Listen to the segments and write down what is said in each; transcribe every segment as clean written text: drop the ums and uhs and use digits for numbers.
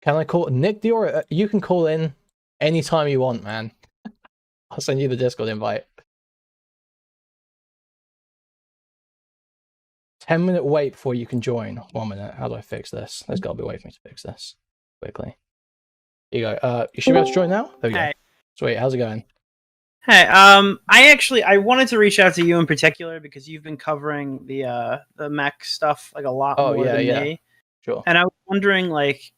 Can I call Nick Deorio? You can call in anytime you want, man. I'll send you the Discord invite. 10-minute wait before you can join. 1 minute. How do I fix this? There's got to be a way for me to fix this quickly. Here you go. You should be able to join now. There we go. Sweet. How's it going? Hey, I wanted to reach out to you in particular because you've been covering the mech stuff like a lot more than me. Sure. And I was wondering, like,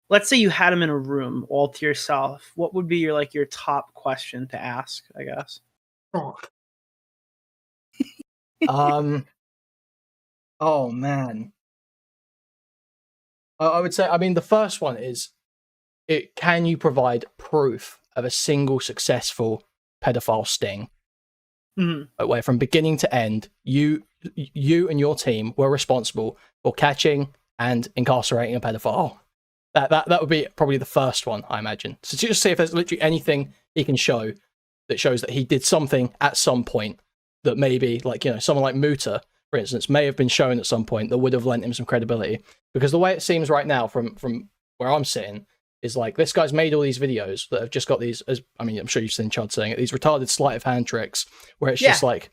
let's say you had him in a room all to yourself. What would be your top question to ask? I guess. Oh man. I would say. I mean, the first one is, can you provide proof of a single successful pedophile sting, where from beginning to end, you and your team were responsible for catching and incarcerating a pedophile? That would be probably the first one, I imagine. So to just see if there's literally anything he can show that shows that he did something at some point that maybe, like, you know, someone like Muta, for instance, may have been shown at some point that would have lent him some credibility. Because the way it seems right now from where I'm sitting is like, this guy's made all these videos that have just got these, I mean, I'm sure you've seen Chud saying it, these retarded sleight of hand tricks where it's just like,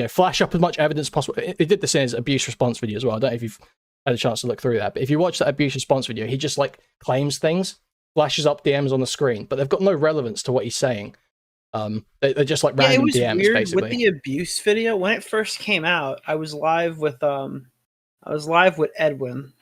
flash up as much evidence as possible. It did this in his abuse response video as well. I don't know if you've had a chance to look through that, but if you watch that abuse response video, he just like claims things, flashes up DMs on the screen, but they've got no relevance to what he's saying. They're just like random DMs, weird. basically. With the abuse video, when it first came out, I was live with Edwin,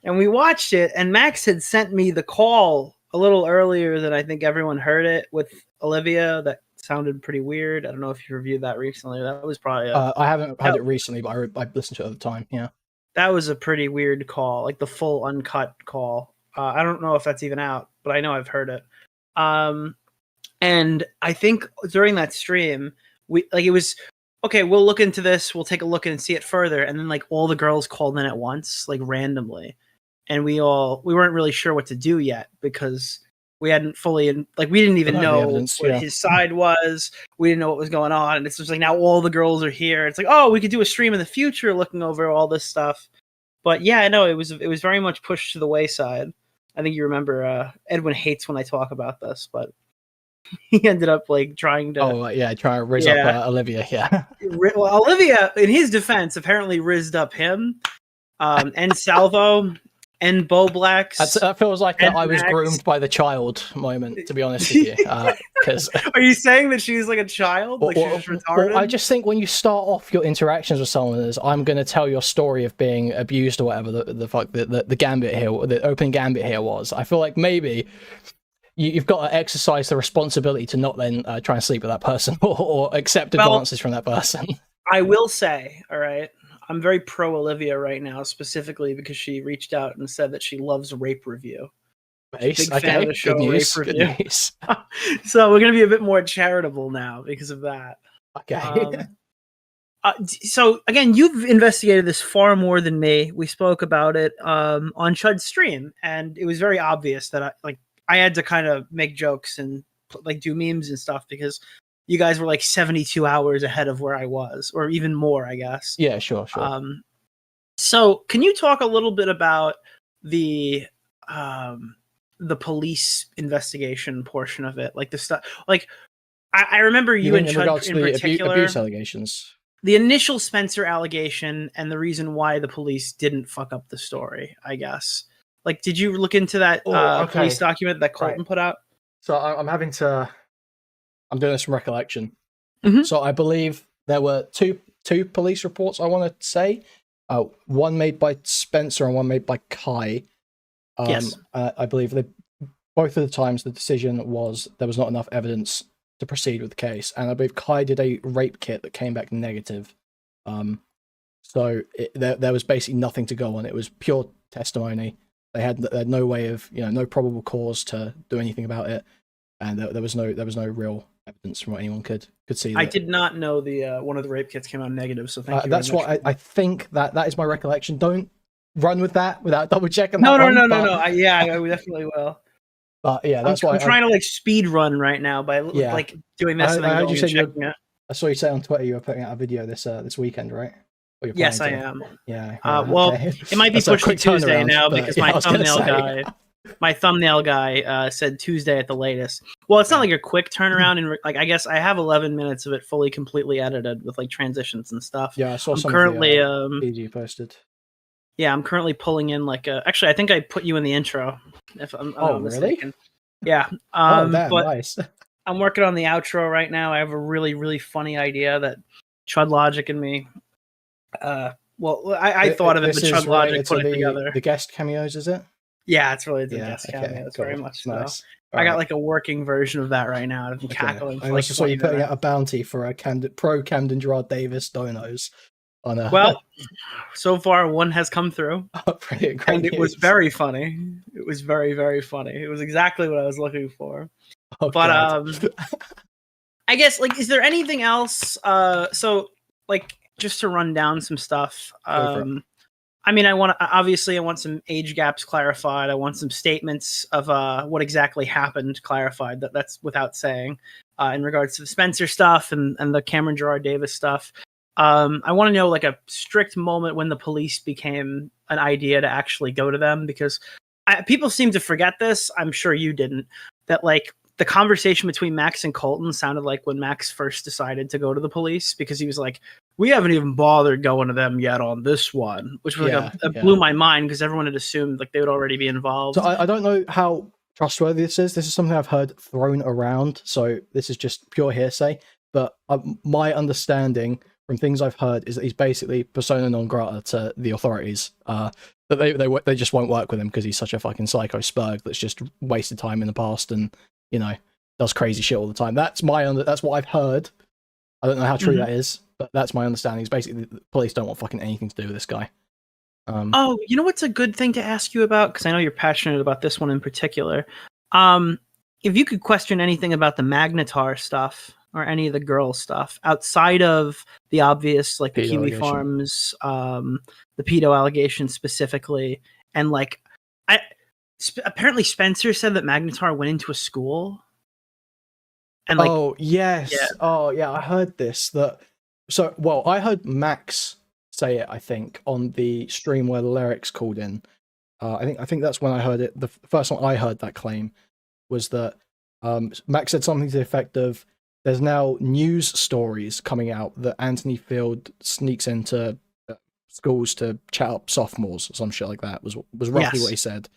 and we watched it. And Max had sent me the call a little earlier than I think everyone heard it with Olivia. That sounded pretty weird. I don't know if you reviewed that recently. That was probably I haven't had it recently, but I listened to it at the time. Yeah, that was a pretty weird call, like the full uncut call. I don't know if that's even out, but I know I've heard it. And I think during that stream, it was, okay, we'll look into this, we'll take a look and see it further. And then like all the girls called in at once, like randomly. And we weren't really sure what to do yet because we hadn't fully, we didn't even know what his side was. We didn't know what was going on. And it's just like, now all the girls are here. It's like, oh, we could do a stream in the future looking over all this stuff. But yeah, I know it was very much pushed to the wayside. I think you remember, Edwin hates when I talk about this, but he ended up like trying to try to rizz up Olivia. Well, Olivia, in his defense, apparently rizzed up him, and Salvo and Bo Blacks. That feels like I was groomed by the child moment, to be honest with you. Are you saying that she's like a child, like she's retarded? I just think when you start off your interactions with someone as, I'm going to tell your story of being abused or whatever the gambit here, the opening gambit here was, I feel like maybe you've got to exercise the responsibility to not then try and sleep with that person or accept advances from that person. I will say, all right, I'm very pro Olivia right now, specifically because she reached out and said that she loves Rape Review. Nice. Big fan of the show Rape Review. Nice. So we're going to be a bit more charitable now because of that. Okay. So again, you've investigated this far more than me. We spoke about it on Chud's stream, and it was very obvious that I had to kind of make jokes and like do memes and stuff because you guys were like 72 hours ahead of where I was, or even more, I guess. Yeah, sure. So can you talk a little bit about the police investigation portion of it? Like the stuff, like I remember you and Chud in particular, abuse allegations. The initial Spencer allegation and the reason why the police didn't fuck up the story, I guess. Like, did you look into that police document that Colton put out? So I'm doing this from recollection. Mm-hmm. So I believe there were two police reports, I want to say. One made by Spencer and one made by Kai. Yes. I believe both of the times the decision was there was not enough evidence to proceed with the case. And I believe Kai did a rape kit that came back negative. So there was basically nothing to go on. It was pure testimony. They had no way of, no probable cause to do anything about it, and there was no real evidence from what anyone could see. I did not know the one of the rape kits came out negative, so thank you. That's what I think that is my recollection. Don't run with that without double checking. No. I definitely will. But yeah, that's why I'm trying to like speed run right now by like doing this and then going and checking it. I saw you say on Twitter you were putting out a video this weekend, right? Or you're Yes, I planning to? am. Yeah. Well, okay. it might be That's a pushed to quick Tuesday turnaround, now but because yeah, I my was gonna thumbnail say. guy said Tuesday at the latest. Well, it's not Yeah. like a quick turnaround, and like I guess I have 11 minutes of it fully, completely edited with like transitions and stuff. Yeah, I saw I'm some currently of the feeds you posted. yeah, I'm currently pulling in like a. Actually, I think I put you in the intro, if I'm not Really? mistaken. Yeah. Oh, damn, But nice. I'm working on the outro right now. I have a really, really funny idea that Chud Logic and me. Well, I thought of it, but This is Chud Logic related to put it together. the guest cameos, is it? Yeah, it's related to the Yeah. guest Okay. cameos, Cool. very much so. Nice. I got like a working version of that right now. I've been Okay. cackling for I like also saw 20 you putting minutes. out a bounty for a pro Camden Gerard Davis donos on a. Well, so far one has come through, Great and it was news. very funny. It was very, very funny. It was exactly what I was looking for. Oh, But God. I guess like, is there anything else? So like, just to run down some stuff. I mean, I want some age gaps clarified. I want some statements of what exactly happened clarified. That's without saying. In regards to the Spencer stuff and the Cameron Gerard Davis stuff. I want to know like a strict moment when the police became an idea to actually go to them, because people seem to forget this. I'm sure you didn't. That like the conversation between Max and Colton sounded like when Max first decided to go to the police, because he was like, we haven't even bothered going to them yet on this one, which was blew my mind, because everyone had assumed like they would already be involved. So I don't know how trustworthy this is. This is something I've heard thrown around, so this is just pure hearsay. But my understanding from things I've heard is that he's basically persona non grata to the authorities. That they just won't work with him because he's such a fucking psycho spurg that's just wasted time in the past and, you know, does crazy shit all the time. That's what I've heard. I don't know how true that is, but that's my understanding. Is basically the police don't want fucking anything to do with this guy. Oh, you know what's a good thing to ask you about? Because I know you're passionate about this one in particular. If you could question anything about the Magnetar stuff or any of the girl stuff outside of the obvious, like the Kiwi Farms, the pedo allegation specifically, and like, apparently Spencer said that Magnetar went into a school. And like, oh yes, yeah. Oh yeah, I heard this. I heard Max say it. I think on the stream where the lyrics called in. I think that's when I heard it. The first time I heard that claim was that Max said something to the effect of, "There's now news stories coming out that Anthony Field sneaks into schools to chat up sophomores or some shit like that." Was roughly what he said.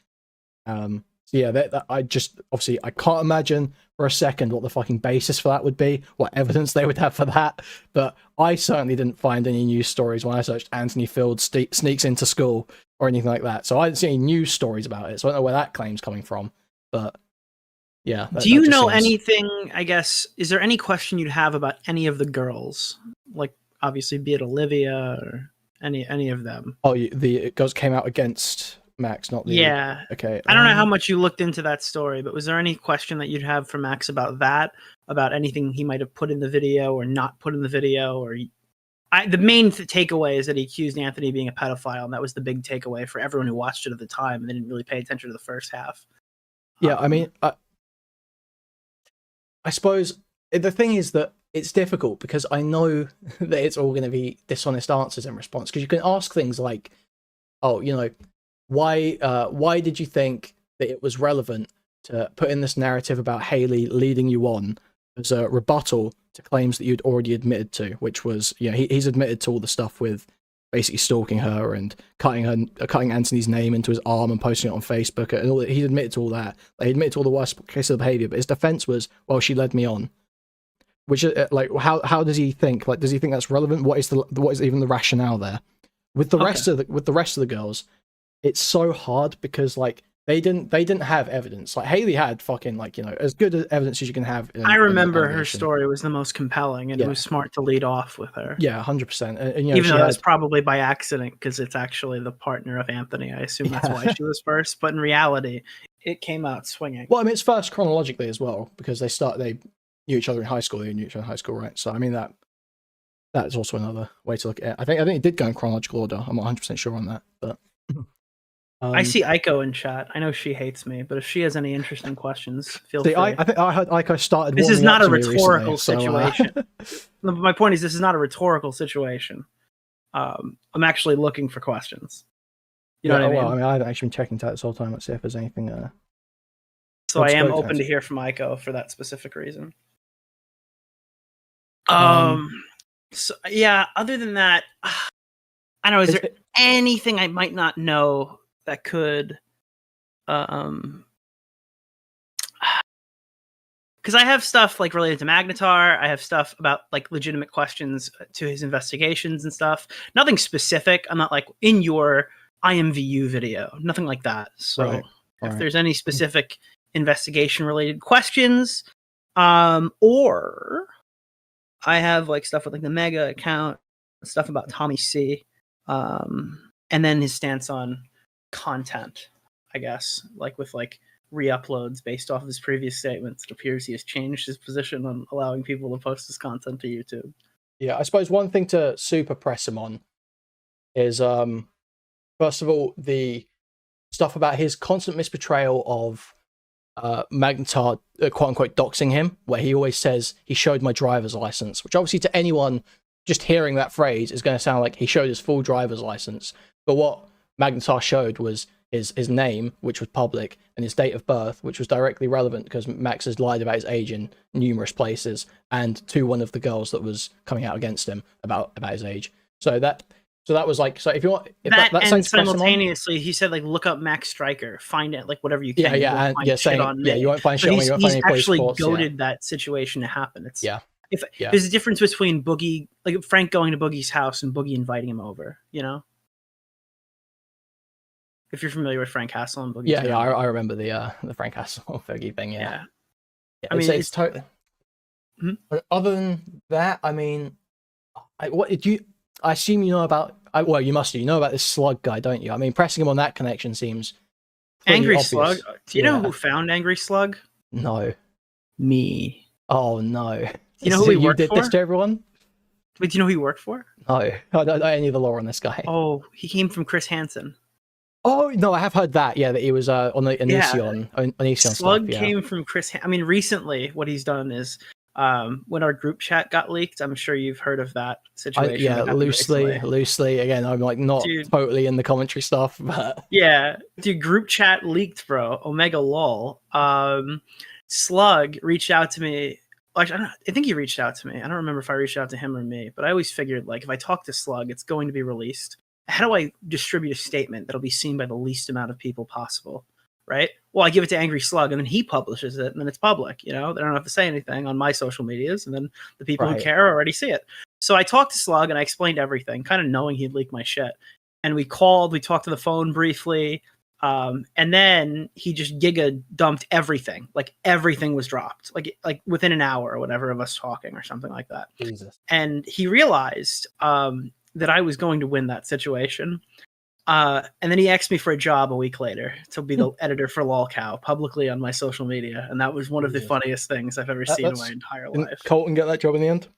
So yeah, I can't imagine for a second what the fucking basis for that would be, what evidence they would have for that. But I certainly didn't find any news stories when I searched Anthony Field sneaks into school or anything like that. So I didn't see any news stories about it. So I don't know where that claim's coming from. But yeah. Do you know anything, I guess, is there any question you'd have about any of the girls? Like, obviously, be it Olivia or any of them. Oh, the girls came out against Max, not the... Yeah. Okay. I don't know how much you looked into that story, but was there any question that you'd have for Max about that? About anything he might have put in the video or not put in the video? Or the main takeaway is that he accused Anthony of being a pedophile, and that was the big takeaway for everyone who watched it at the time and they didn't really pay attention to the first half. Yeah, I mean, I suppose the thing is that it's difficult because I know that it's all going to be dishonest answers in response, because you can ask things like, oh, you know, why did you think that it was relevant to put in this narrative about Haley leading you on as a rebuttal to claims that you'd already admitted to, which was, you know, he's admitted to all the stuff with basically stalking her and cutting Anthony's name into his arm and posting it on Facebook and all that. He's admitted to all that. He admitted to all the worst cases of behavior, but his defense was, well, she led me on. Which, like, how does he think? Like, does he think that's relevant? What is even the rationale there? With the rest of the girls, it's so hard because like they didn't have evidence. Like Haley had fucking, like, you know, as good evidence as you can have. I remember her story was the most compelling, and it was smart to lead off with her. Yeah, 100%. And you know, even though that's probably by accident, because it's actually the partner of Anthony. I assume that's why she was first. But in reality, it came out swinging. Well, I mean, it's first chronologically as well, because they knew each other in high school. They knew each other in high school, right? So I mean that's also another way to look at it. I think it did go in chronological order. I'm not 100% sure on that, but I see Aiko in chat. I know she hates me, but if she has any interesting questions, feel free. I think I heard Aiko started. This is not a rhetorical situation. My point is, this is not a rhetorical situation. I'm actually looking for questions. You know what I mean? Well, I mean, I haven't actually been checking that this whole time. Let's see if there's anything. So I am open to hear from Aiko for that specific reason. So yeah, other than that, I don't know, is there anything I might not know that could because I have stuff like related to Magnetar, I have stuff about like legitimate questions to his investigations and stuff. Nothing specific. I'm not like in your IMVU video, nothing like that. So if there's any specific investigation related questions, or I have like stuff with like the Mega account, stuff about Tommy C, and then his stance on content, I guess, like with like re-uploads based off of his previous statements. It appears he has changed his position on allowing people to post his content to YouTube. Yeah, I suppose one thing to super press him on is, first of all, the stuff about his constant misportrayal of Magnetar, quote unquote, doxing him, where he always says he showed my driver's license, which obviously to anyone just hearing that phrase is going to sound like he showed his full driver's license. But what Magnetar showed was his name, which was public, and his date of birth, which was directly relevant because Max has lied about his age in numerous places, and to one of the girls that was coming out against him about his age. So that was like, so if you want, if that and simultaneously he said like look up Max Stryker, find it, like whatever you can. You won't find shit on me. You won't find any actually sports, goaded that situation to happen. It's if there's a difference between Boogie, like Frank going to Boogie's house and Boogie inviting him over, you know. If you're familiar with Frank Castle and Boogie, I remember the Frank Castle Boogie thing. Yeah. I mean, it's totally. Mm-hmm. Other than that, I mean, what did you? I assume you know about. Well, you must do. You know about this Slug guy, don't you? I mean, pressing him on that connection seems Angry obvious. Slug. Do you know who found Angry Slug? No. Me. Oh no. Do you know who he worked for? You did this to everyone? Wait, do you know who he worked for? No, I don't know any of the lore on this guy. Oh, he came from Chris Hansen. Oh no, I have heard that. Yeah, that he was on the Onision. Onision Slug stuff, came from Chris. I mean, recently, what he's done is when our group chat got leaked. I'm sure you've heard of that situation. Loosely. Again, I'm like not totally in the commentary stuff, but yeah, dude, group chat leaked, bro. Omega lol. Slug reached out to me. Actually, I think he reached out to me. I don't remember if I reached out to him or me, but I always figured like if I talk to Slug, it's going to be released. How do I distribute a statement that'll be seen by the least amount of people possible? Right? Well, I give it to Angry Slug and then he publishes it and then it's public. You know, they don't have to say anything on my social medias and then the people who care already see it. So I talked to Slug and I explained everything, kind of knowing he'd leak my shit. And we talked to the phone briefly. And then he just giga dumped everything. Like everything was dropped, like within an hour or whatever of us talking or something like that. Jesus. And he realized, that I was going to win that situation. And then he asked me for a job a week later to be the editor for LolCow publicly on my social media. And that was one of the funniest things I've ever seen in my entire life. Didn't Colton get that job in the end?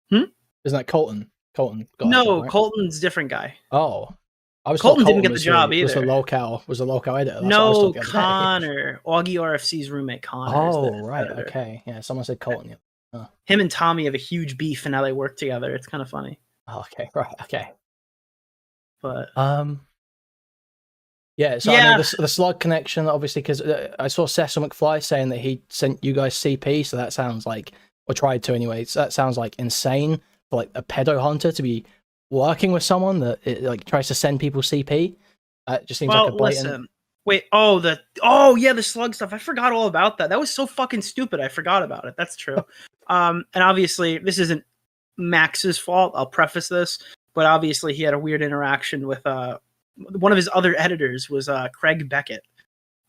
Isn't that Colton? Colton got no, job, right? Colton's a different guy. Oh. Colton didn't get the job either. Was the LolCow editor? No, Connor. Augie RFC's roommate Connor. Oh, right. Editor. Okay. Yeah, someone said Colton. Yeah. Him and Tommy have a huge beef and now they work together. It's kind of funny. Oh, okay, right, okay. But yeah, so I mean, the Slug connection, obviously, because I saw Cecil McFly saying that he sent you guys CP, so that sounds like, or tried to anyway, so that sounds like insane for like a pedo hunter to be working with someone that like tries to send people CP. It just seems like a blatant... Listen. Wait, the Slug stuff. I forgot all about that. That was so fucking stupid. I forgot about it. That's true. And obviously, this isn't Max's fault. I'll preface this, but obviously he had a weird interaction with one of his other editors was Craig Beckett,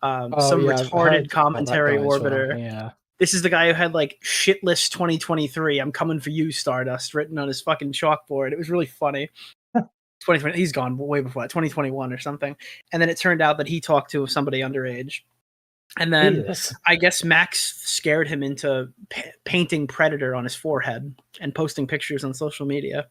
retarded commentary orbiter. Yeah, this is the guy who had like shitless 2023. I'm coming for you, Stardust, written on his fucking chalkboard. It was really funny. 2020, he's gone way before that, 2021 or something. And then it turned out that he talked to somebody underage. And then I guess Max scared him into painting Predator on his forehead and posting pictures on social media.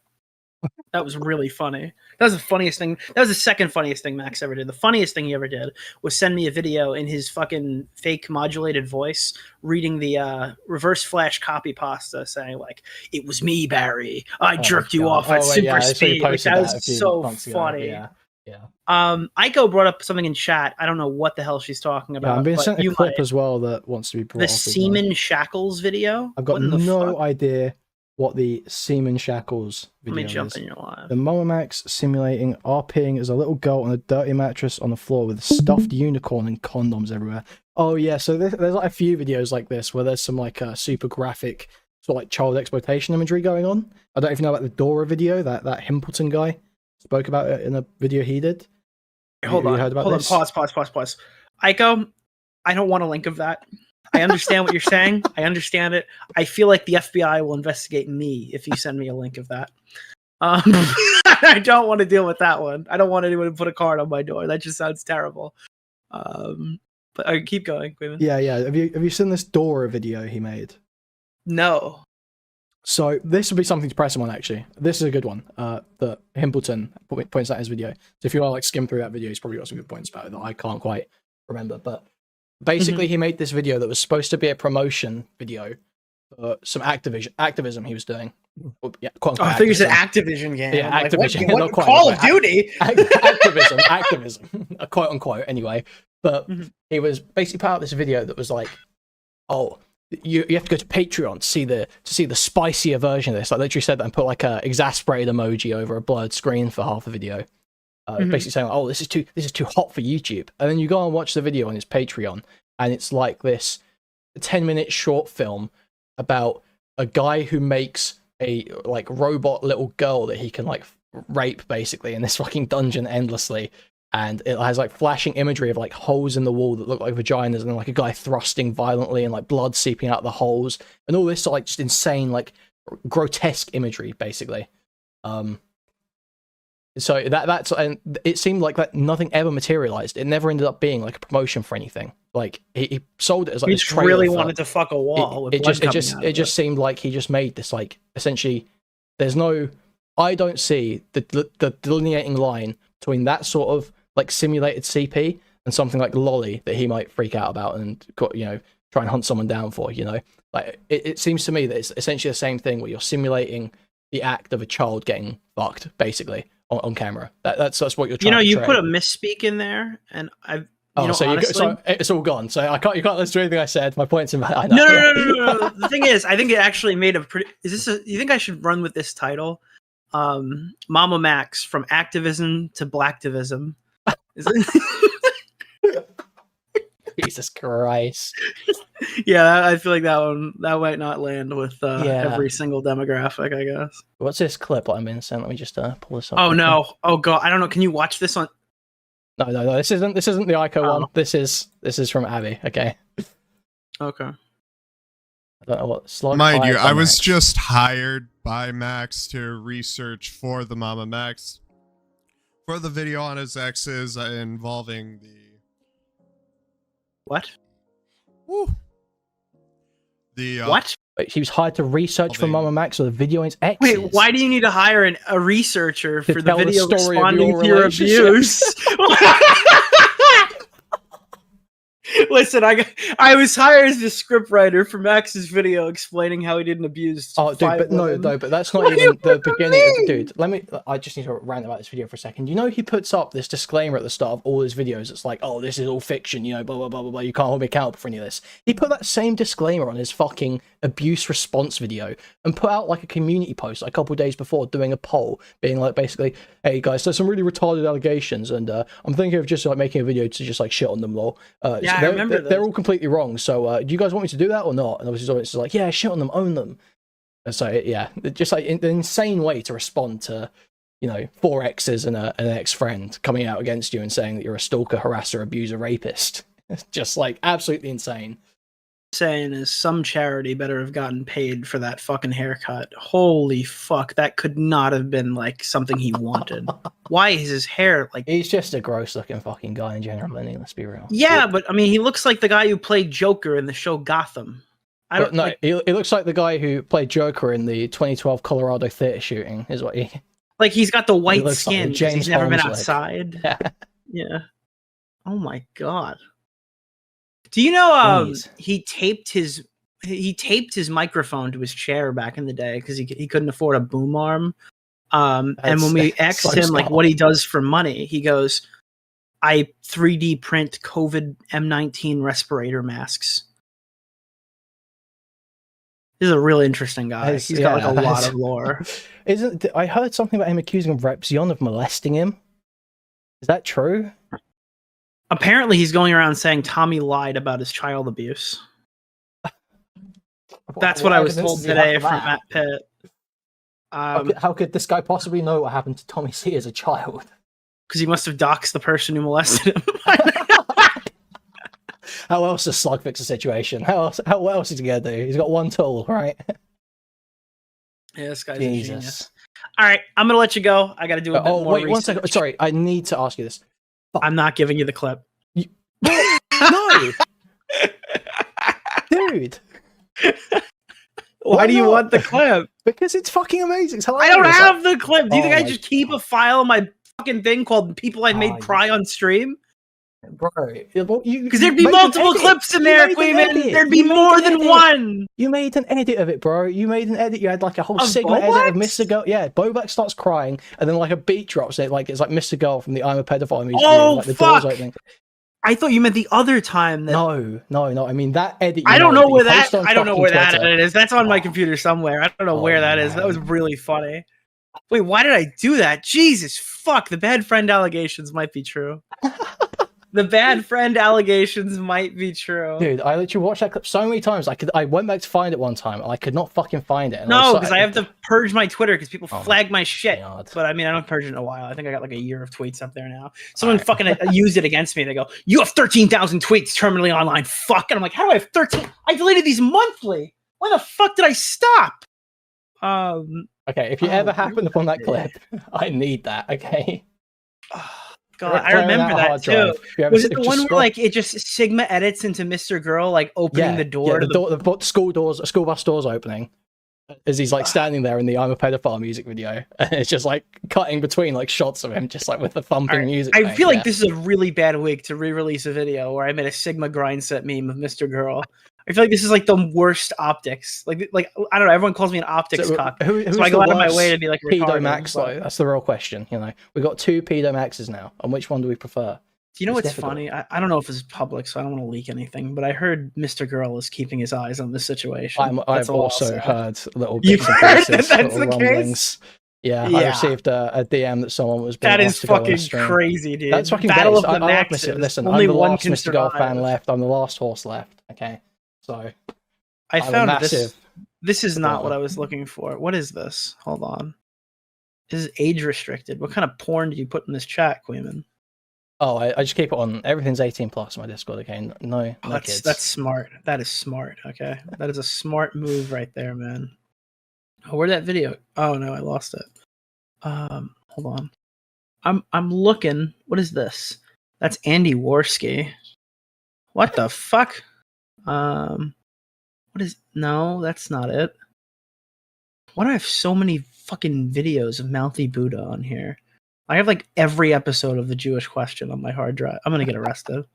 That was really funny. That was the funniest thing. That was the second funniest thing Max ever did. The funniest thing he ever did was send me a video in his fucking fake modulated voice reading the reverse flash copy pasta saying like, "It was me, Barry. I jerked you off at super speed." Like, that was so funny. Yeah. Aiko brought up something in chat. I don't know what the hell she's talking about. Yeah, I'm being sent a clip as well that wants to be brought up. The Seaman Shackles video? I've got no idea what the Seaman Shackles video is. Let me jump in your live. The MamaMax simulating RPing as a little girl on a dirty mattress on the floor with a stuffed unicorn and condoms everywhere. Oh yeah, so there's like a few videos like this where there's some like super graphic sort of like child exploitation imagery going on. I don't know if you know about the Dora video, that Himpleton guy spoke about it in a video he did. Hold on, pause. Aiko, I don't want a link of that. I understand what you're saying. I understand it. I feel like the FBI will investigate me if you send me a link of that. I don't want to deal with that one. I don't want anyone to put a card on my door. That just sounds terrible. But I keep going, Kuihman. Yeah. Have you seen this Dora video he made? No. So this would be something to press him on, actually. This is a good one that Himpleton points out in his video. So if you want to like skim through that video, he's probably got some good points about it that I can't quite remember. But basically, he made this video that was supposed to be a promotion video for some activism he was doing. Well, yeah, I think you said Activision game. Yeah, Activision. Like, what Call of Duty? Activism, quote unquote. Anyway, but he was basically put out this video that was like, oh, you have to go to Patreon to see the spicier version of this. Like literally said that and put like a exasperated emoji over a blurred screen for half the video. Basically saying, oh, this is too hot for YouTube. And then you go and watch the video on his Patreon, and it's like this 10-minute short film about a guy who makes a like robot little girl that he can like rape basically in this fucking dungeon endlessly. And it has like flashing imagery of like holes in the wall that look like vaginas, and then like a guy thrusting violently and like blood seeping out the holes, and all this like just insane like grotesque imagery basically. So that's, and it seemed like that nothing ever materialized. It never ended up being like a promotion for anything. Like he sold it as like he just really wanted to fuck a wall. It just seemed like he just made this like essentially. There's no, I don't see the delineating line between that sort of like simulated CP and something like Lolly that he might freak out about and try and hunt someone down for. Like it seems to me that it's essentially the same thing where you're simulating the act of a child getting fucked basically on camera. That's what you're trying to you portray. put a misspeak in there, and I've so it's all gone. So you can't listen to anything I said. My point's in. I know. No. The thing is, I think it actually made a pretty. You think I should run with this title? MamaMax, from activism to blacktivism. Is it? Jesus Christ. Yeah, I feel like that might not land with every single demographic, I guess. What's this clip I'm in? Let me just pull this up. Oh no! Oh god! I don't know. Can you watch this on? No. This isn't the Ico one. This is from Abby. Okay. Okay. I don't know what slug. Mind you, I was just hired by Max to research for the MamaMax for the video on his exes involving the what? Woo. The what? Wait, he was hired to research for MamaMax or the video on his exes. Wait, why do you need to hire a researcher for the video story responding to your abuse? Listen, I was hired as the scriptwriter for Max's video explaining how he didn't abuse. Oh, dude, but that's not even the beginning. Dude, I just need to rant about this video for a second. He puts up this disclaimer at the start of all his videos. It's like, oh, this is all fiction, blah, blah, blah, blah, blah. You can't hold me accountable for any of this. He put that same disclaimer on his fucking abuse response video and put out like a community post a couple days before doing a poll being like, basically, hey guys, there's some really retarded allegations and I'm thinking of just like making a video to just like shit on them lol. Yeah, I remember they're all completely wrong. So do you guys want me to do that or not? And obviously it's like, yeah, shit on them, own them. And so yeah, just like an insane way to respond to 4 exes and an ex-friend coming out against you and saying that you're a stalker, harasser, abuser, rapist. Just like absolutely insane. Saying is some charity better have gotten paid for that fucking haircut. Holy fuck, that could not have been like something he wanted. Why is his hair like? He's just a gross looking fucking guy in general, Lenny, let's be real. Yeah, but I mean he looks like the guy who played Joker in the show Gotham. He looks like the guy who played Joker in the 2012 Colorado theater shooting is what he Like he's got the white looks like a skin because James he's never been Holmes look. outside. Yeah. Yeah. Oh my god. Do you know Jeez. he taped his microphone to his chair back in the day because he couldn't afford a boom arm. And when we asked so him like smart. what he does for money, he goes, "I 3D print COVID M19 respirator masks." He's a really interesting guy. He's got like a lot of lore. I heard something about him accusing Repzion of molesting him. Is that true? Apparently, he's going around saying Tommy lied about his child abuse. That's what I was told today from Matt Pitt. How could this guy possibly know what happened to Tommy C as a child? Because he must have doxed the person who molested him. How else does Slug fix the situation? What else is he gonna do? He's got one tool, right? Yeah, this guy's a genius. All right, I'm gonna let you go. I got to do a bit more research. 1 second. Sorry, I need to ask you this. I'm not giving you the clip. No, dude. Why do you want the clip? Because it's fucking amazing. It's I don't have the clip. Do you think I just keep a file on my fucking thing called "People I Made Cry on Stream"? Bro, because there'd be multiple clips in there, Kuihman. There'd be more than one. You made an edit of it, bro. You made an edit. You had like a whole Sigma edit of Mr. Girl. Yeah, Bobak starts crying, and then like a beat drops. It's like Mr. Girl from the "I'm a Pedophile" music. Oh, like, the fuck! doors opening. I thought you meant the other time. That... No. I mean that edit. I don't know where that. I don't know where that edit is. That's on my computer somewhere. I don't know where that is. That was really funny. Wait, why did I do that? Jesus fuck! The bad friend allegations might be true. The bad friend allegations might be true. Dude, I literally watched that clip so many times. I went back to find it one time, and I could not fucking find it. No, because I have to purge my Twitter because people flag my shit. God. But I mean, I don't purge it in a while. I think I got like a year of tweets up there now. Someone fucking used it against me. They go, "You have 13,000 tweets terminally online." Fuck. And I'm like, how do I have 13? I deleted these monthly. Why the fuck did I stop? Okay, if you ever happen upon that clip, I need that. Okay. God, I remember that too. Was it the one where like it just Sigma edits into Mr. Girl like opening the door? Yeah, the school bus doors opening, as he's like standing there in the "I'm a Pedophile" music video, and it's just like cutting between like shots of him, just like with the thumping music. I feel like this is a really bad week to re-release a video where I made a Sigma grind set meme of Mr. Girl. I feel like this is like the worst optics. Like I don't know. Everyone calls me an optics cock, so I go out of my way to be like pedo max. Though that's the real question. You know, we got 2 pedo maxes now, and which one do we prefer? Do you know what's funny? I don't know if it's public, so I don't want to leak anything. But I heard Mr. Girl is keeping his eyes on this situation. I've also heard little bits You've heard that that's the rumblings. Case? Yeah, I received a DM that someone was. That is fucking crazy, dude. That's fucking Battle based. of the Maxes. Listen, only I'm the last Mr. Girl fan left. I'm the last horse left. Okay. So I found this. This is not what I was looking for. What is this? Hold on. This is age restricted. What kind of porn did you put in this chat, Kuihman? Oh, I just keep it on. Everything's 18 plus on my Discord. Okay, no kids. That's smart. That is smart. Okay, that is a smart move right there, man. Oh, where'd that video? Oh no, I lost it. Hold on. I'm looking. What is this? That's Andy Worski. What the fuck? What is? No, that's not it. Why do I have so many fucking videos of Mouthy Buddha on here? I have like every episode of the Jewish Question on my hard drive. I'm gonna get arrested.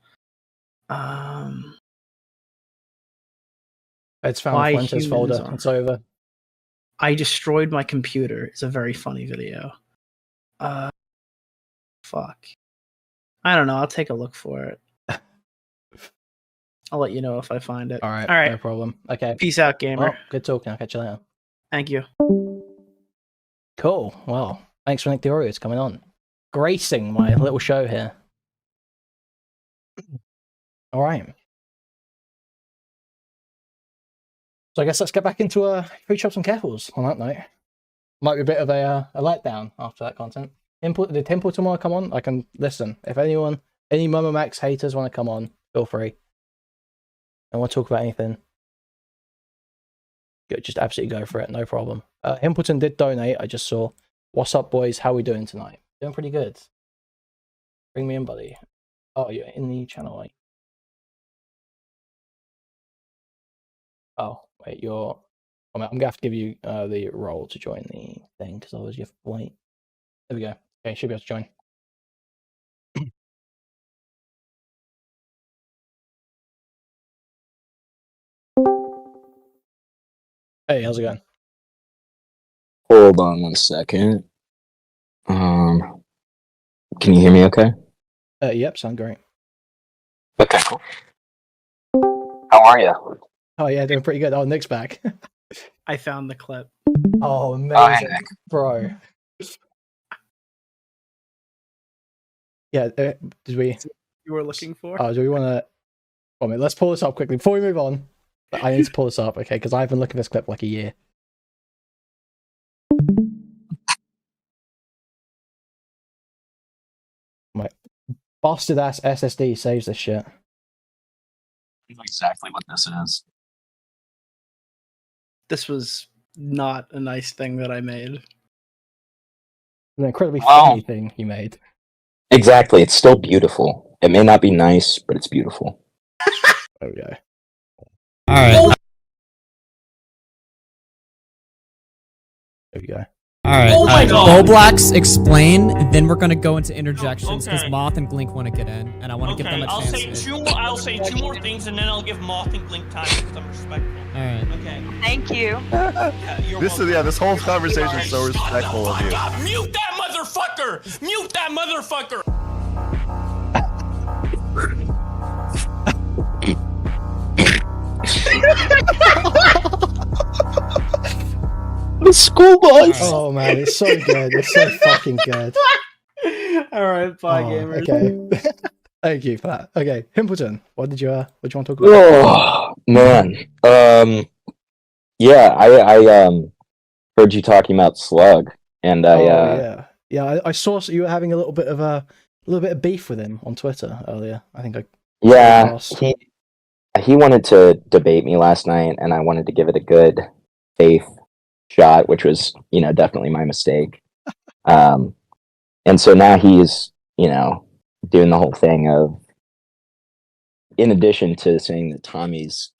It's found Fuentes folder. It's over. I destroyed my computer. It's a very funny video. Fuck. I don't know. I'll take a look for it. I'll let you know if I find it. All right. No problem. Okay. Peace out, gamer. Well, good talking. I'll catch you later. Thank you. Cool. Well, thanks for Nick Deorio coming on, gracing my little show here. All right. So I guess let's get back into food shops and careful's on that note. Might be a bit of a letdown after that content. Did Templeton want to come on? I can listen. If any MamaMax haters want to come on, feel free. I want to talk about anything. Just absolutely go for it, no problem. Himpleton did donate, I just saw. What's up, boys? How we doing tonight? Doing pretty good. Bring me in, buddy. Oh, you're in the channel, right? Oh, wait, I'm gonna have to give you the role to join the thing, because otherwise you have to wait. There we go. Okay, should be able to join. Hey, how's it going? Hold on 1 second. Can you hear me okay? Yep, sound great. Okay, cool. How are you? Oh yeah, doing pretty good. Oh, Nick's back. I found the clip. Oh, Hi, amazing, Nick. bro. Yeah, did we? You were looking for? Oh, do we want to? Well, let's pull this up quickly before we move on. I need to pull this up, okay? Because I've been looking at this clip for like a year. My busted ass SSD saves this shit. I know exactly what this is. This was not a nice thing that I made. An incredibly Wow. funny thing you made. Exactly. It's still beautiful. It may not be nice, but it's beautiful. There we go. All right. There we go. All right. Oh my God. Roblox, explain. Then we're gonna go into interjections because Okay. Moth and Glink want to get in, and I want to give them a I'll chance. say two more things, and then I'll give Moth and Blink time because I'm respectful. All right. Okay. Thank you. Yeah, you're welcome. This whole conversation is so respectful of you. God, mute that motherfucker! Mute that motherfucker! The school bus! Oh man, it's so good. It's so fucking good. All right, bye, Oh, gamers. okay. Thank you for that. Okay, Pimpleton, what do you want to talk about? Oh, man. Yeah, I heard you talking about Slug, and I saw you were having a little bit of beef with him on Twitter earlier. I think yeah, he wanted to debate me last night, and I wanted to give it a good faith shot, which was, definitely my mistake. And so now he's, doing the whole thing of, in addition to saying that Tommy's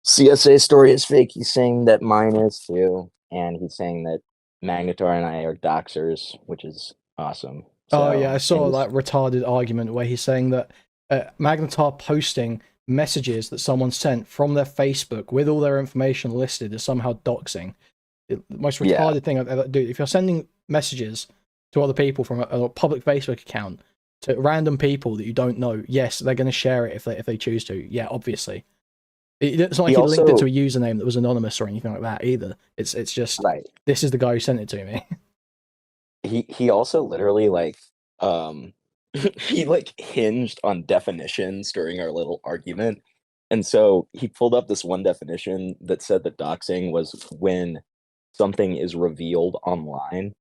CSA story is fake, he's saying that mine is too, and he's saying that Magnetar and I are doxers, which is awesome. Oh yeah, I saw that retarded argument where he's saying that Magnetar posting messages that someone sent from their Facebook with all their information listed is somehow doxing. The most retarded thing I've ever do. If you're sending messages to other people from a public Facebook account to random people that you don't know, yes, they're going to share it if they choose to. Yeah, obviously. It's not like he linked it to a username that was anonymous or anything like that either. It's just right. This is the guy who sent it to me. He also literally he hinged on definitions during our little argument, and so he pulled up this one definition that said that doxing was when something is revealed online.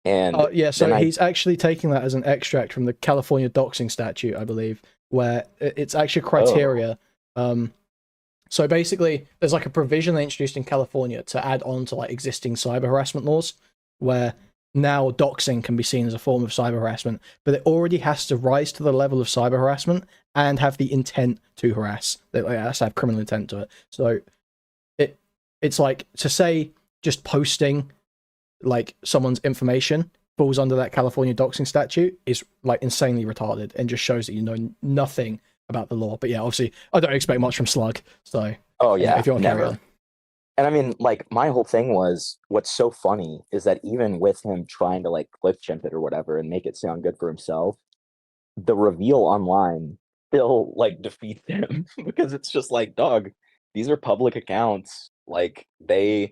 And so he's actually taking that as an extract from the California doxing statute, I believe, where it's actually criteria. So basically, there's like a provision they introduced in California to add on to like existing cyber harassment laws, where now doxing can be seen as a form of cyber harassment, but it already has to rise to the level of cyber harassment and have the intent to harass. It has to have criminal intent to it. So it's like to say just posting like someone's information falls under that California doxing statute is like insanely retarded and just shows that you know nothing about the law. But yeah, obviously I don't expect much from Slug. So if you want to carry on. And I mean, like, my whole thing was, what's so funny is that even with him trying to like cliff chimp it or whatever and make it sound good for himself, the reveal online still like defeats him because it's just like, dog, these are public accounts. Like this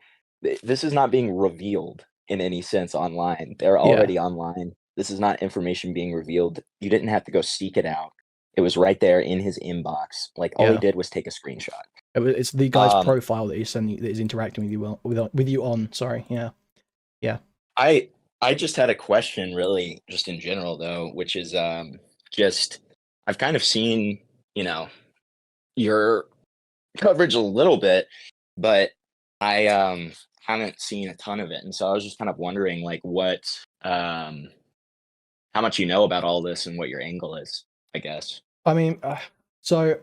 is not being revealed in any sense online. They're already online. This is not information being revealed. You didn't have to go seek it out. It was right there in his inbox. Like all he did was take a screenshot. It's the guy's profile that he's sending, that he's interacting with you on. Sorry, yeah. I just had a question, really, just in general though, which is just I've kind of seen your coverage a little bit, but I haven't seen a ton of it, and so I was just kind of wondering like what how much you know about all this and what your angle is, I guess. I mean, so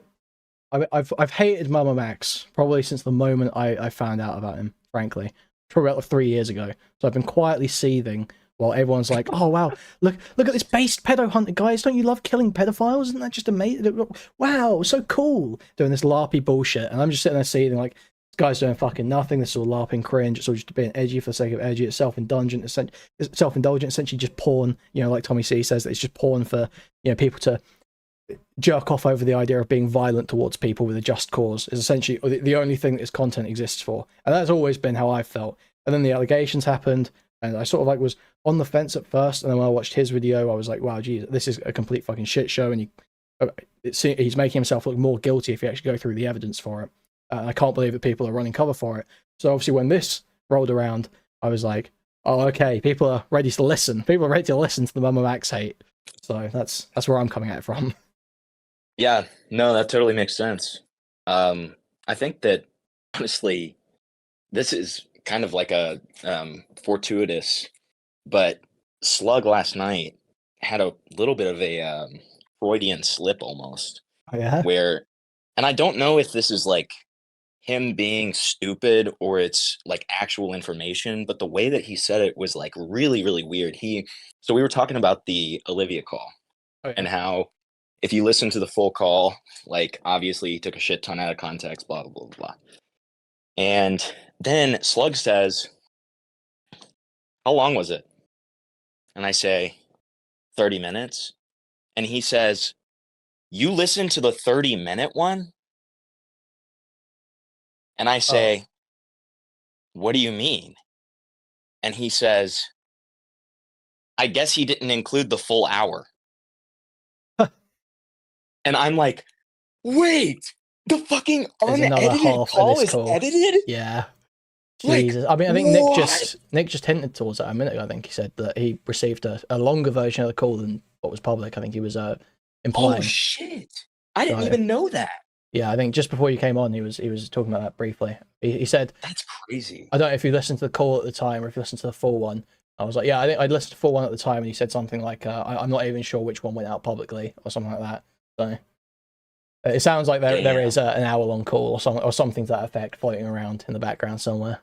I've hated MamaMax probably since the moment I found out about him, frankly. Probably about 3 years ago. So I've been quietly seething while everyone's like, "Oh wow, look at this based pedo hunter, guys! Don't you love killing pedophiles? Isn't that just amazing? Wow, so cool!" Doing this larpy bullshit, and I'm just sitting there seeing like, this guy's doing fucking nothing. This is all LARPing cringe. It's all just being edgy for the sake of edgy. It's self-indulgent, essentially just porn. You know, like Tommy C says, that it's just porn for, you know, people to jerk off over the idea of being violent towards people with a just cause. Is essentially the only thing that this content exists for, and that's always been how I felt. And then the allegations happened, and I sort of like was on the fence at first, and then when I watched his video, I was like, wow, geez, this is a complete fucking shit show, and he's making himself look more guilty if you actually go through the evidence for it. I can't believe that people are running cover for it. So obviously when this rolled around, I was like, oh, okay, people are ready to listen. People are ready to listen to the MamaMax hate. So that's where I'm coming at it from. Yeah, no, that totally makes sense. I think that, honestly, this is kind of like a fortuitous, but Slug last night had a little bit of a Freudian slip almost. Oh, yeah? Where, and I don't know if this is like him being stupid or it's like actual information, but the way that he said it was like really, really weird. So we were talking about the Olivia call, and how if you listen to the full call, like obviously he took a shit ton out of context, blah, blah, blah, blah. And then Slug says, how long was it? And I say, 30 minutes. And he says, you listened to the 30-minute one? And I say, what do you mean? And he says, I guess he didn't include the full hour. And I'm like, wait, the fucking unedited call is edited? Yeah. Like, Jesus. I mean, I think what? Nick just hinted towards that a minute ago. I think he said that he received a longer version of the call than what was public. I think he was implying. Oh shit! I didn't even know that. Yeah, I think just before you came on, he was talking about that briefly. He said, that's crazy. I don't know if you listened to the call at the time or if you listened to the full one. I was like, yeah, I think I'd listened to the full one at the time, and he said something like, I'm not even sure which one went out publicly or something like that. So it sounds like there is an hour-long call or something to that effect floating around in the background somewhere.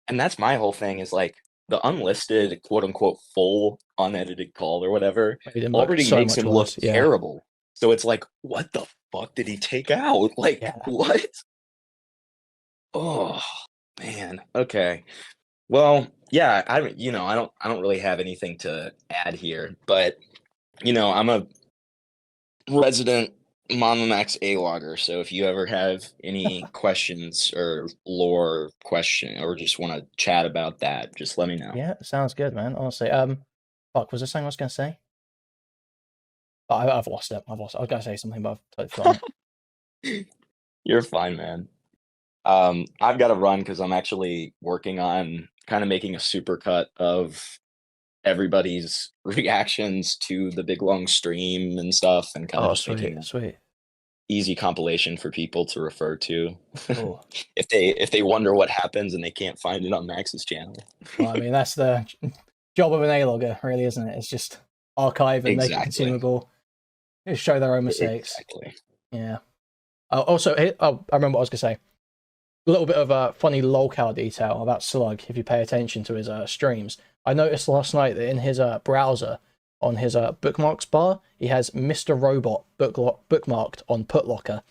And that's my whole thing, is like the unlisted, quote-unquote, full unedited call or whatever already makes him look terrible. So it's like, what the fuck did he take out? Like, what? Oh, man. Okay. Well, yeah, I don't really have anything to add here, but I'm a resident MamaMax A-logger, so if you ever have any questions or lore question or just want to chat about that, just let me know. Yeah, sounds good, man. Honestly, fuck, was there something I was gonna say? Oh, I've lost it. I was gonna say something, but I've totally forgotten it. You're fine, man. I've got to run because I'm actually working on kind of making a supercut of everybody's reactions to the big long stream and stuff, and kind of just making sweet easy compilation for people to refer to. Cool. if they wonder what happens and they can't find it on Max's channel. Well, I mean, that's the job of an A-logger, really, isn't it? It's just archive and make it consumable. Just show their own mistakes. Exactly. Yeah. Also, I remember what I was gonna say. A little bit of a funny lolcow detail about Slug, if you pay attention to his streams. I noticed last night that in his browser, on his bookmarks bar, he has Mr. Robot bookmarked on Putlocker,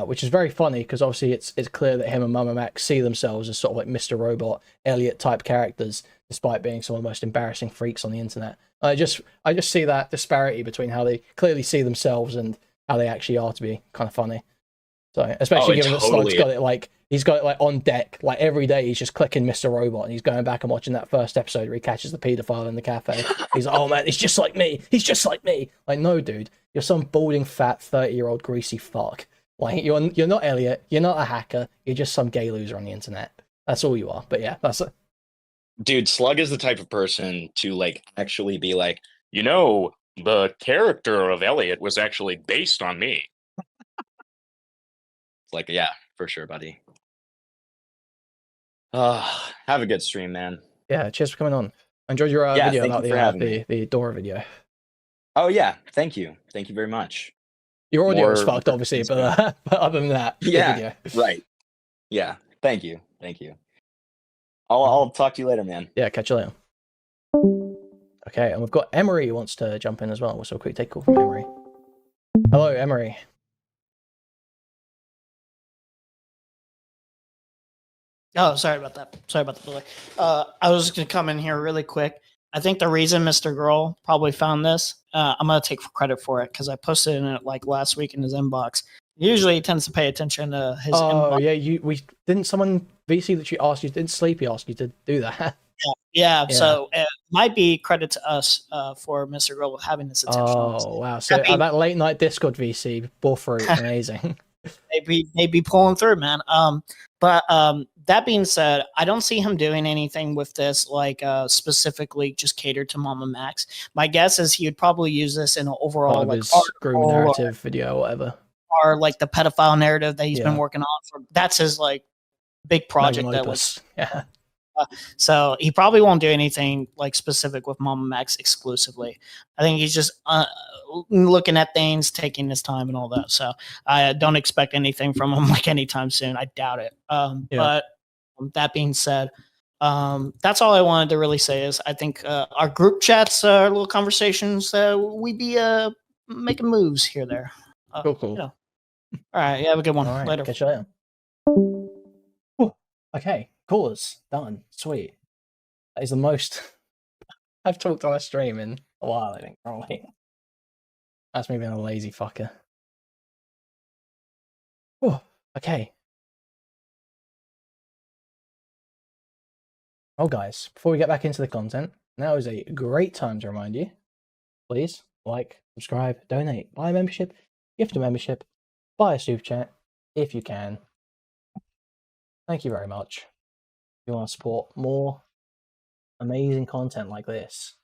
which is very funny because obviously it's clear that him and MamaMax see themselves as sort of like Mr. Robot, Elliot type characters, despite being some of the most embarrassing freaks on the internet. I just see that disparity between how they clearly see themselves and how they actually are to be kind of funny. So especially given that Slug's got it like he's got it like on deck, like every day he's just clicking Mr. Robot and he's going back and watching that first episode where he catches the paedophile in the cafe. He's like, oh man, he's just like me. He's just like me. Like, no, dude, you're some balding, fat, 30-year-old greasy fuck. Like you're not Elliot. You're not a hacker. You're just some gay loser on the internet. That's all you are. But yeah, that's it. Dude, Slug is the type of person to like actually be like, the character of Elliot was actually based on me. Like, yeah, for sure, buddy. Have a good stream, man. Yeah, cheers for coming on. I enjoyed your video about the Dora video. Oh yeah, thank you very much. Your audio was fucked, obviously, but other than that, yeah, right. Yeah, thank you. I'll talk to you later, man. Yeah, catch you later. Okay, and we've got Emery who wants to jump in as well. So a quick take call from Emery. Hello, Emery. Oh, sorry about that. Sorry about the delay. I was just gonna come in here really quick. I think the reason Mr. Girl probably found this, I'm gonna take credit for it because I posted in it like last week in his inbox. Usually he tends to pay attention to his Oh inbox. yeah, we didn't someone VC that you asked you, didn't Sleepy ask you to do that? Yeah, so it might be credit to us for Mr. Girl having this attention on us. Oh wow! So that late night Discord VC bore fruit, amazing. They'd be pulling through, man. But that being said, I don't see him doing anything with this like specifically just catered to Mama Max. My guess is he would probably use this in an overall like groom narrative video or whatever, or like the pedophile narrative that he's been working on for. That's his like big project that was. Yeah. So he probably won't do anything like specific with Mama Max exclusively. I think he's just looking at things, taking his time and all that. So I don't expect anything from him like anytime soon. I doubt it. But that being said, that's all I wanted to really say is I think our group chats, our little conversations, we be making moves here there. Cool. You know. All right. You have a good one. All right, Later. catch you later. Okay, callers done. Sweet. That is the most I've talked on a stream in a while, I think, probably. That's me being a lazy fucker. Oh, okay. Oh, guys, before we get back into the content, now is a great time to remind you, please like, subscribe, donate, buy a membership, gift a membership, buy a super chat if you can. Thank you very much. If you want to support more amazing content like this,